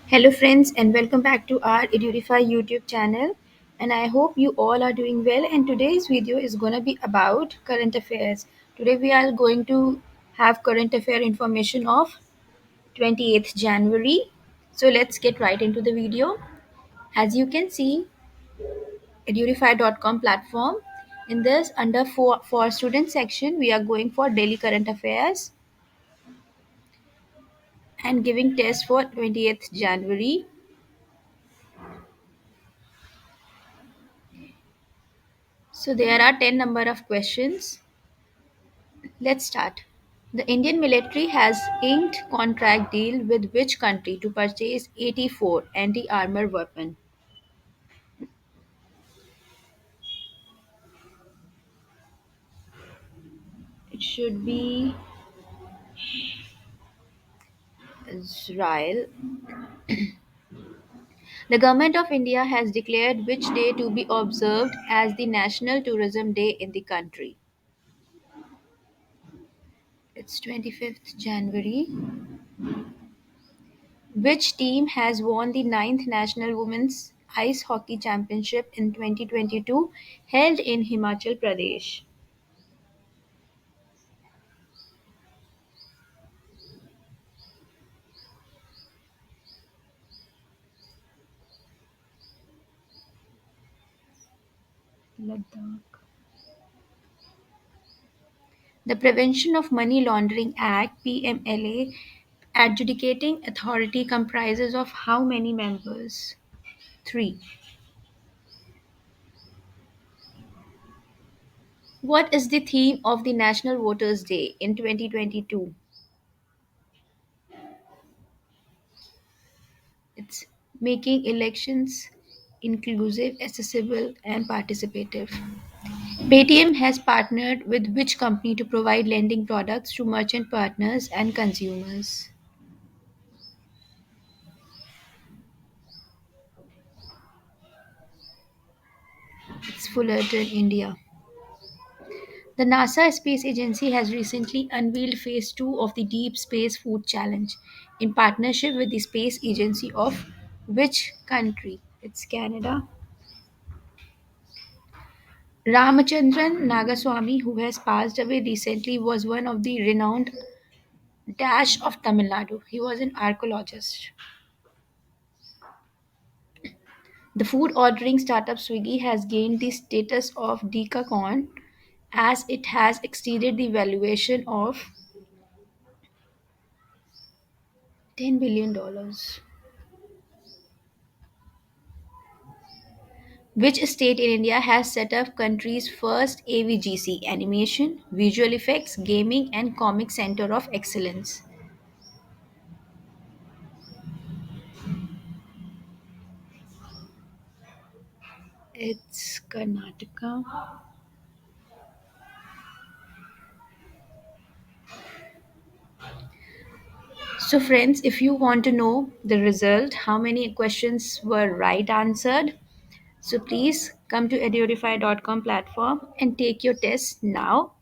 Hello, friends, and welcome back to our Edureify YouTube channel. And I hope you all are doing well. And today's video is going to be about current affairs. Today, we are going to have current affair information of 28th January. So, let's get right into the video. As you can see, Edureify.com platform. In this, under for student section, we are going for daily current affairs and giving test for 28th January. So, there are 10 number of questions. Let's start. The Indian military has inked contract deal with which country to purchase 84 anti-armor weapon? It should be Israel. The government of India has declared which day to be observed as the National Tourism Day in the country. It's 25th January. Which team has won the ninth National Women's Ice Hockey Championship in 2022 held in Himachal Pradesh? Ladakh. The Prevention of Money Laundering Act (PMLA) adjudicating authority comprises of how many members? 3. What is the theme of the National Voters' Day in 2022? It's making elections inclusive, accessible, and participative. Paytm has partnered with which company to provide lending products to merchant partners and consumers? It's Fullerton, India. The NASA Space Agency has recently unveiled Phase 2 of the Deep Space Food Challenge in partnership with the Space Agency of which country? It's Canada. Ramachandran Nagaswamy, who has passed away recently, was one of the renowned dash of Tamil Nadu. He was an archaeologist. The food ordering startup Swiggy has gained the status of decacorn as it has exceeded the valuation of $10 billion. Which state in India has set up country's first AVGC animation, visual effects, gaming and comic center of excellence? It's Karnataka. So friends, if you want to know the result, how many questions were right answered, so please come to edurify.com platform and take your test now.